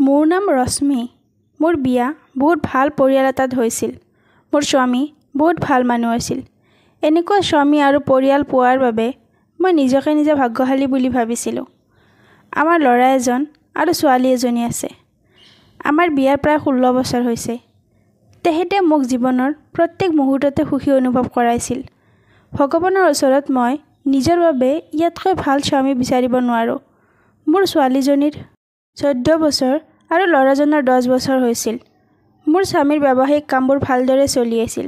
মোৰ নাম ৰশ্মি। মোৰ বিয়া বহুত ভাল পৰিয়াল এটাত হৈছিল। মোৰ স্বামী বহুত ভাল মানুহ আছিল। এনেকুৱা স্বামী আৰু পৰিয়াল পোৱাৰ বাবে মই নিজকে নিজে ভাগ্যশালী বুলি ভাবিছিলোঁ। আমাৰ ল'ৰা এজন আৰু ছোৱালী এজনী আছে। আমাৰ বিয়াৰ প্ৰায় 16 বছৰ হৈছে। তেখেতে মোক জীৱনৰ প্ৰত্যেক মুহূৰ্ততে সুখী অনুভৱ কৰাইছিল। ভগৱানৰ ওচৰত মই নিজৰ বাবে ইয়াতকৈ ভাল স্বামী বিচাৰিব নোৱাৰোঁ। মোৰ ছোৱালীজনীৰ 14 বছৰ আৰু ল'ৰাজনৰ 10 বছৰ হৈছিল। মোৰ স্বামীৰ ব্যৱসায়িক কামবোৰ ভালদৰে চলি আছিল।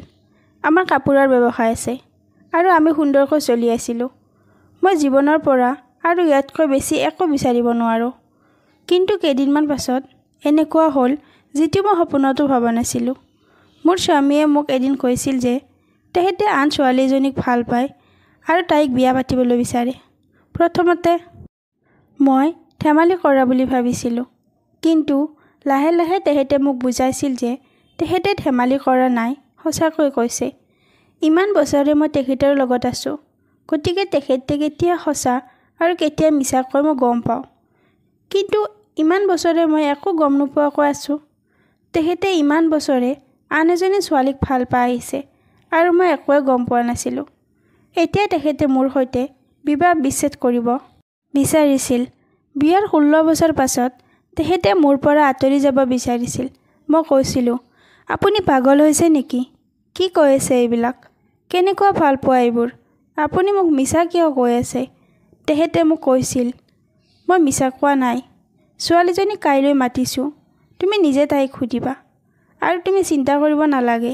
আমাৰ কাপোৰৰ ব্যৱসায় আছে আৰু আমি সুন্দৰকৈ চলি আছিলোঁ। মই জীৱনৰ পৰা আৰু ইয়াতকৈ বেছি একো বিচাৰিব নোৱাৰোঁ। কিন্তু কেইদিনমান পাছত এনেকুৱা হ'ল যিটো মই সপোনতো ভবা নাছিলোঁ। মোৰ স্বামীয়ে মোক এদিন কৈছিল যে তেখেতে আন ছোৱালী এজনীক ভাল পায় আৰু তাইক বিয়া পাতিবলৈ বিচাৰে। প্ৰথমতে মই ধেমালি কৰা বুলি ভাবিছিলোঁ, কিন্তু লাহে লাহে তেখেতে মোক বুজাইছিল যে তেখেতে ধেমালি কৰা নাই, সঁচাকৈ কৈছে। ইমান বছৰে মই তেখেতৰ লগত আছোঁ, গতিকে তেখেতে কেতিয়া সঁচা আৰু কেতিয়া মিছাকৈ মই গম পাওঁ। কিন্তু ইমান বছৰে মই একো গম নোপোৱাকৈ আছোঁ। তেখেতে ইমান বছৰে আন এজনী ছোৱালীক ভাল পাই আহিছে আৰু মই একোৱে গম পোৱা নাছিলোঁ। এতিয়া তেখেতে মোৰ সৈতে বিবাহ বিচ্ছেদ কৰিব বিচাৰিছিল। বিয়াৰ 16 বছৰ পাছত তেখেতে মোৰ পৰা আঁতৰি যাব বিচাৰিছিল। মই কৈছিলোঁ, আপুনি পাগল হৈছে নেকি? কি কৈ আছে এইবিলাক? কেনেকুৱা ভাল পোৱা এইবোৰ? আপুনি মোক মিছা কিয় কৈ আছে? তেখেতে মোক কৈছিল, মই মিছা কোৱা নাই। ছোৱালীজনীক কাইলৈ মাতিছোঁ, তুমি নিজে তাইক সুধিবা। আৰু তুমি চিন্তা কৰিব নালাগে।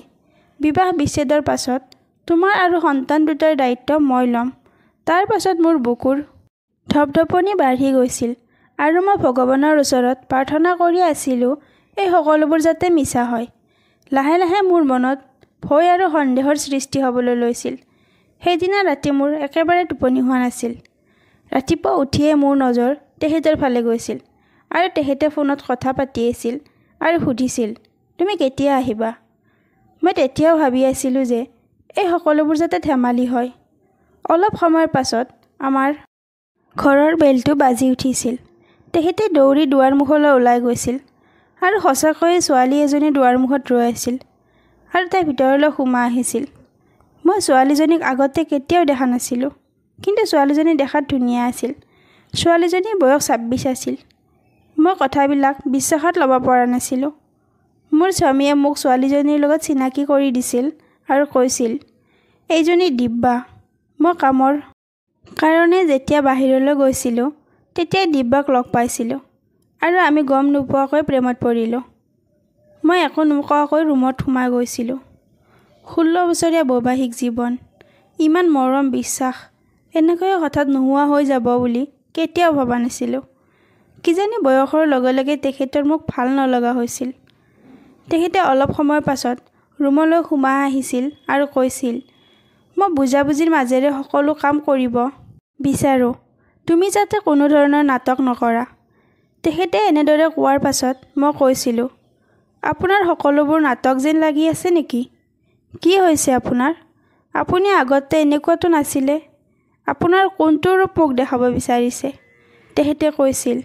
বিবাহ বিচ্ছেদৰ পাছত তোমাৰ আৰু সন্তান দুটাৰ দায়িত্ব মই ল'ম। তাৰ পাছত মোৰ বুকুৰ ধপধপনি বাঢ়ি গৈছিল আৰু মই ভগৱানৰ ওচৰত প্ৰাৰ্থনা কৰি আছিলোঁ এই সকলোবোৰ যাতে মিছা হয়। লাহে লাহে মোৰ মনত ভয় আৰু সন্দেহৰ সৃষ্টি হ'বলৈ লৈছিল। সেইদিনা ৰাতি মোৰ একেবাৰে টোপনি হোৱা নাছিল। ৰাতিপুৱা উঠিয়ে মোৰ নজৰ তেখেতৰ ফালে গৈছিল আৰু তেখেতে ফোনত কথা পাতি আছিল আৰু সুধিছিল, তুমি কেতিয়া আহিবা? মই তেতিয়াও ভাবি আছিলোঁ যে এই সকলোবোৰ যাতে ধেমালি হয়। অলপ সময়ৰ পাছত আমাৰ ঘৰৰ বেলটো বাজি উঠিছিল। তেখেতে দৌৰি দুৱাৰমুখলৈ ওলাই গৈছিল আৰু সঁচাকৈয়ে ছোৱালী এজনী দুৱাৰমুখত ৰৈ আছিল আৰু তাই ভিতৰলৈ সোমাই আহিছিল। মই ছোৱালীজনীক আগতে কেতিয়াও দেখা নাছিলোঁ, কিন্তু ছোৱালীজনী দেখাত ধুনীয়া আছিল। ছোৱালীজনীৰ বয়স 26 আছিল। মই কথাবিলাক বিশ্বাসত ল'ব পৰা নাছিলোঁ। মোৰ স্বামীয়ে মোক ছোৱালীজনীৰ লগত চিনাকি কৰি দিছিল আৰু কৈছিল, এইজনী দিব্যা। মই কামৰ কাৰণে যেতিয়া বাহিৰলৈ গৈছিলোঁ, তেতিয়া দিব্যাক লগ পাইছিলোঁ আৰু আমি গম নোপোৱাকৈ প্ৰেমত পৰিলোঁ। মই একো নোকোৱাকৈ ৰুমত সোমাই গৈছিলোঁ। 16 বছৰীয়া বৈবাহিক জীৱন, ইমান মৰম বিশ্বাস এনেকৈ হঠাৎ নোহোৱা হৈ যাব বুলি কেতিয়াও ভবা নাছিলোঁ। কিজানি বয়সৰ লগে লগে তেখেতৰ মোক ভাল নলগা হৈছিল। তেখেতে অলপ সময়ৰ পাছত ৰুমলৈ সোমাই আহিছিল আৰু কৈছিল, মই বুজাবুজিৰ মাজেৰে সকলো কাম কৰিব বিচাৰোঁ। তুমি যাতে কোনো ধৰণৰ নাটক নকৰা। তেখেতে এনেদৰে কোৱাৰ পাছত মই কৈছিলোঁ, আপোনাৰ সকলোবোৰ নাটক যেন লাগি আছে নেকি? কি হৈছে আপোনাৰ? আপুনি আগতে এনেকুৱাতো নাছিলে। আপোনাৰ কোনটো ৰূপ মোক দেখাব বিচাৰিছে? তেখেতে কৈছিল,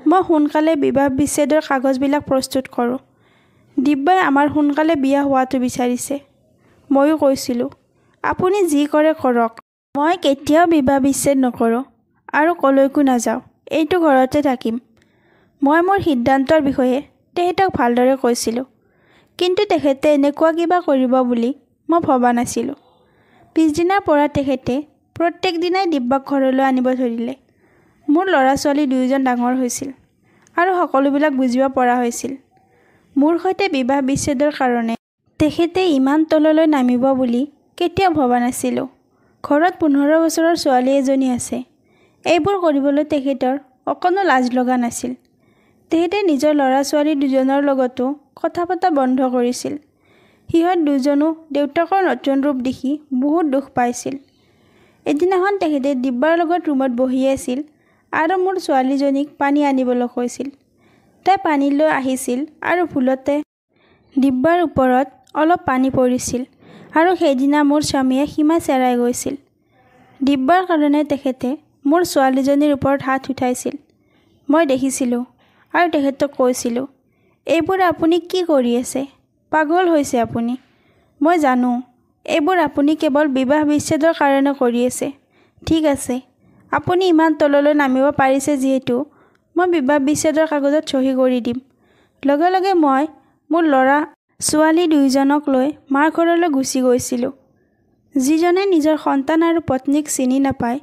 মই সোনকালে বিবাহ বিচ্ছেদৰ কাগজবিলাক প্ৰস্তুত কৰোঁ। দিব্যাই আমাৰ সোনকালে বিয়া হোৱাটো বিচাৰিছে। ময়ো কৈছিলোঁ, আপুনি যি কৰে কৰক। মই কেতিয়াও বিবাহ বিচ্ছেদ নকৰোঁ আৰু কলৈকো নাযাওঁ। এইটো ঘৰতে থাকিম। মই মোৰ সিদ্ধান্তৰ বিষয়ে তেখেতক ভালদৰে কৈছিলোঁ, কিন্তু তেখেতে এনেকুৱা কিবা কৰিব বুলি মই ভবা নাছিলোঁ। পিছদিনাৰ পৰা তেখেতে প্ৰত্যেক দিনাই দিব্যাক ঘৰলৈ আনিব ধৰিলে। মোৰ ল'ৰা ছোৱালী দুয়োজন ডাঙৰ হৈছিল আৰু সকলোবিলাক বুজিব পৰা হৈছিল। মোৰ সৈতে বিবাহ বিচ্ছেদৰ কাৰণে তেখেতে ইমান তললৈ নামিব বুলি কেতিয়াও ভবা নাছিলোঁ। ঘৰত 15 বছৰৰ ছোৱালী এজনী আছে। এইবোৰ কৰিবলৈ তেখেতৰ অকণো লাজ লগা নাছিল। তেখেতে নিজৰ ল'ৰা ছোৱালী দুজনৰ লগতো কথা পতা বন্ধ কৰিছিল। সিহঁত দুজনো দেউতাকৰ নতুন ৰূপ দেখি বহুত দুখ পাইছিল। এদিনাখন তেখেতে দিব্যাৰ লগত ৰুমত বহি আছিল আৰু মোৰ ছোৱালীজনীক পানী আনিবলৈ কৈছিল। তাই পানী লৈ আহিছিল আৰু ভুলতে দিব্যাৰ ওপৰত অলপ পানী পৰিছিল আৰু সেইদিনা মোৰ স্বামীয়ে সীমা চেৰাই গৈছিল। দিব্যাৰ কাৰণে তেখেতে মোৰ ছোৱালীজনীৰ ওপৰত হাত উঠাইছিল। মই দেখিছিলোঁ আৰু তেখেতক কৈছিলোঁ, এইবোৰ আপুনি কি কৰি আছে? পাগল হৈছে আপুনি। মই জানো এইবোৰ আপুনি কেৱল বিবাহ বিচ্ছেদৰ কাৰণে কৰি আছে। ঠিক আছে, আপুনি ইমান তললৈ নামিব পাৰিছে যিহেতু মই বিবাহ বিচ্ছেদৰ কাগজত চহী কৰি দিম। লগে লগে মই মোৰ ল'ৰা ছোৱালী দুয়োজনক লৈ মাৰ ঘৰলৈ গুচি গৈছিলোঁ। যিজনে নিজৰ সন্তান আৰু পত্নীক চিনি নাপায়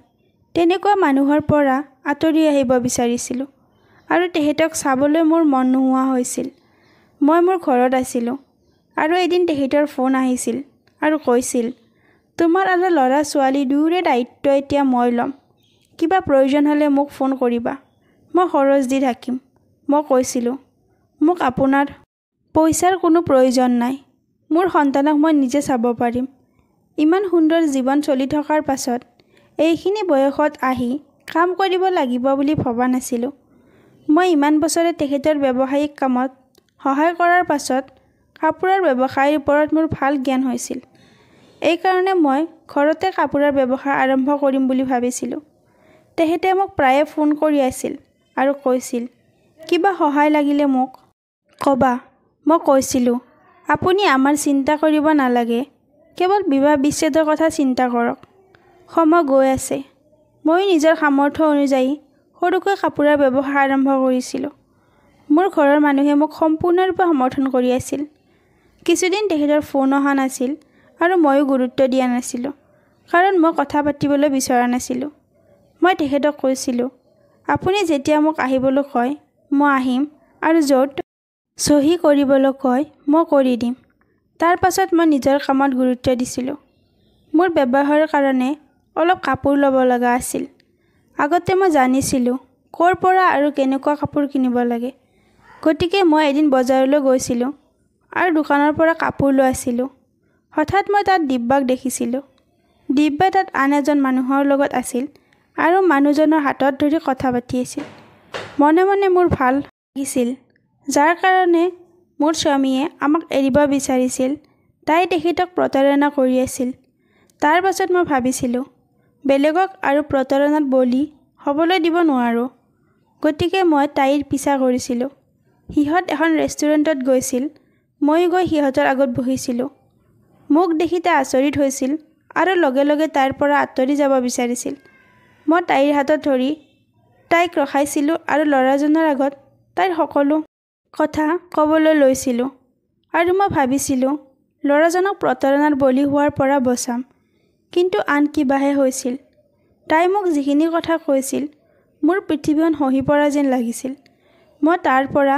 তেনেকুৱা মানুহৰ পৰা আঁতৰি আহিব বিচাৰিছিলোঁ আৰু তেখেতক চাবলৈ মোৰ মন নোহোৱা হৈছিল। মই মোৰ ঘৰত আছিলোঁ আৰু এদিন তেখেতৰ ফোন আহিছিল আৰু কৈছিল, তোমাৰ আৰু ল'ৰা ছোৱালী দুয়োৰে দায়িত্ব এতিয়া মই ল'ম। কিবা প্ৰয়োজন হ'লে মোক ফোন কৰিবা, মই খৰচ দি থাকিম। মই কৈছিলোঁ, মোক আপোনাৰ পইচাৰ কোনো প্ৰয়োজন নাই। মোৰ সন্তানক মই নিজে চাব পাৰিম। ইমান সুন্দৰ জীৱন চলি থকাৰ পাছত এইখিনি বয়সত আহি কাম কৰিব লাগিব বুলি ভবা নাছিলোঁ। মই ইমান বছৰে তেখেতৰ ব্যৱসায়িক কামত সহায় কৰাৰ পাছত কাপোৰৰ ব্যৱসায়ৰ ওপৰত মোৰ ভাল জ্ঞান হৈছিল। এইকাৰণে মই ঘৰতে কাপোৰৰ ব্যৱসায় আৰম্ভ কৰিম বুলি ভাবিছিলোঁ। তেখেতে মোক প্ৰায়ে ফোন কৰি আছিল আৰু কৈছিল, কিবা সহায় লাগিলে মোক ক'বা। মই কৈছিলোঁ, আপুনি আমাৰ চিন্তা কৰিব নালাগে, কেৱল বিবাহ বিচ্ছেদৰ কথা চিন্তা কৰক। সময় গৈ আছে। মই নিজৰ সামৰ্থ্য অনুযায়ী সৰুকৈ কাপোৰৰ ব্যৱসায় আৰম্ভ কৰিছিলোঁ। মোৰ ঘৰৰ মানুহে মোক সম্পূৰ্ণৰূপে সমৰ্থন কৰি আছিল। কিছুদিন তেখেতৰ ফোন অহা নাছিল আৰু ময়ো গুৰুত্ব দিয়া নাছিলোঁ, কাৰণ মই কথা পাতিবলৈ বিচৰা নাছিলোঁ। মই তেখেতক কৈছিলোঁ, আপুনি যেতিয়া মোক আহিবলৈ কয় মই আহিম আৰু য'ত চহী কৰিবলৈ কয় মই কৰি দিম। তাৰ পাছত মই নিজৰ কামত গুৰুত্ব দিছিলোঁ। মোৰ ব্যৱসায়ৰ কাৰণে অলপ কাপোৰ ল'ব লগা আছিল। আগতে মই জানিছিলোঁ ক'ৰ পৰা আৰু কেনেকুৱা কাপোৰ কিনিব লাগে। গতিকে মই এদিন বজাৰলৈ গৈছিলোঁ আৰু দোকানৰ পৰা কাপোৰ লৈ আছিলোঁ। হঠাৎ মই তাত দিব্যাক দেখিছিলোঁ। দিব্যা তাত আন এজন মানুহৰ লগত আছিল আৰু মানুহজনৰ হাতত ধৰি কথা পাতি আছিল। মনে মনে মোৰ ভাল লাগিছিল। যাৰ কাৰণে মোৰ স্বামীয়ে আমাক এৰিব বিচাৰিছিল তাই তেখেতক প্ৰতাৰণা কৰি আছিল। তাৰ পাছত মই ভাবিছিলোঁ, বেলেগক আৰু প্ৰতাৰণাত বলি হ'বলৈ দিব নোৱাৰোঁ। গতিকে মই তাইৰ পিছা কৰিছিলোঁ। সিহঁত এখন ৰেষ্টুৰেণ্টত গৈছিল। মই গৈ সিহঁতৰ আগত বহিছিলোঁ। মোক দেখি তাই আচৰিত হৈছিল আৰু লগে লগে তাইৰ পৰা আঁতৰি যাব বিচাৰিছিল। মই তাইৰ হাতত ধৰি তাইক ৰখাইছিলোঁ আৰু ল'ৰাজনৰ আগত তাইৰ সকলো কথা ক'বলৈ লৈছিলোঁ আৰু মই ভাবিছিলোঁ ল'ৰাজনক প্ৰতাৰণাৰ বলি হোৱাৰ পৰা বচাম। কিন্তু আন কিবাহে হৈছিল। তাই মোক যিখিনি কথা কৈছিল মোৰ পৃথিৱীখন খহি পৰা যেন লাগিছিল। মই তাৰ পৰা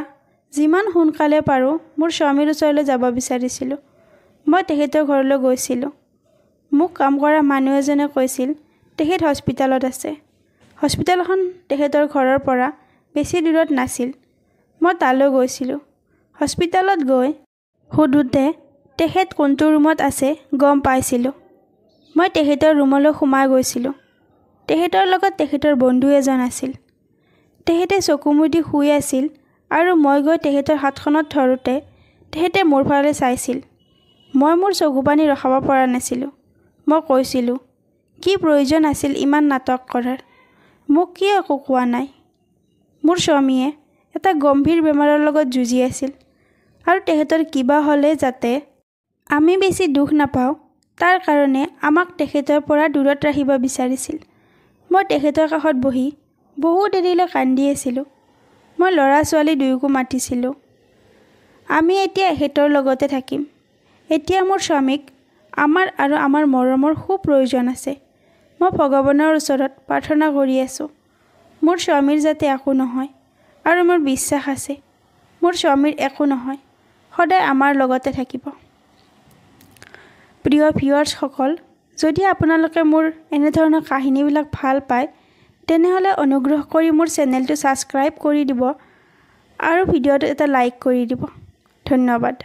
যিমান সোনকালে পাৰোঁ মোৰ স্বামীৰ ওচৰলৈ যাব বিচাৰিছিলোঁ। মই তেখেতৰ ঘৰলৈ গৈছিলোঁ। মোক কাম কৰা মানুহ এজনে কৈছিল তেখেত হস্পিটেলত আছে। হস্পিটেলখন তেখেতৰ ঘৰৰ পৰা বেছি দূৰত নাছিল। মই তালৈ গৈছিলোঁ। হস্পিটেলত গৈ সোধোতে তেখেত কোনটো ৰুমত আছে গম পাইছিলোঁ। মই তেখেতৰ ৰুমলৈ সোমাই গৈছিলোঁ। তেখেতৰ লগত তেখেতৰ বন্ধু এজন আছিল। তেখেতে চকু মুদি শুই আছিল আৰু মই গৈ তেখেতৰ হাতখনত ধৰোঁতে তেখেতে মোৰ ফালে চাইছিল। মই মোৰ চকু পানী ৰখাব পৰা নাছিলোঁ। মই কৈছিলোঁ, কি প্ৰয়োজন আছিল ইমান নাটক কৰাৰ? মোক কিয় একো কোৱা নাই? মোৰ স্বামীয়ে এটা গম্ভীৰ বেমাৰৰ লগত যুঁজি আছিল আৰু তেখেতৰ কিবা হ'লে যাতে আমি বেছি দুখ নাপাওঁ তাৰ কাৰণে আমাক তেখেতৰ পৰা দূৰত ৰাখিব বিচাৰিছিল। মই তেখেতৰ কাষত বহি বহু দেৰিলৈ কান্দি আছিলোঁ। মই ল'ৰা ছোৱালী দুয়োকো মাতিছিলোঁ। আমি এতিয়া এখেতৰ লগতে থাকিম। এতিয়া মোৰ স্বামীক আমাৰ আৰু আমাৰ মৰমৰ খুব প্ৰয়োজন আছে। মই ভগৱানৰ ওচৰত প্ৰাৰ্থনা কৰি আছোঁ মোৰ স্বামীৰ যাতে একো নহয় আৰু মোৰ বিশ্বাস আছে মোৰ স্বামীৰ একো নহয়, সদায় আমাৰ লগতে থাকিব। প্ৰিয় ভিউৱাৰ্ছসকল, যদি আপোনালোকে মোৰ এনেধৰণৰ কাহিনীবিলাক ভাল পায় তেনেহ'লে অনুগ্ৰহ কৰি মোৰ চেনেলটো ছাবস্ক্ৰাইব কৰি দিব আৰু ভিডিঅ'টো এটা লাইক কৰি দিব। ধন্যবাদ।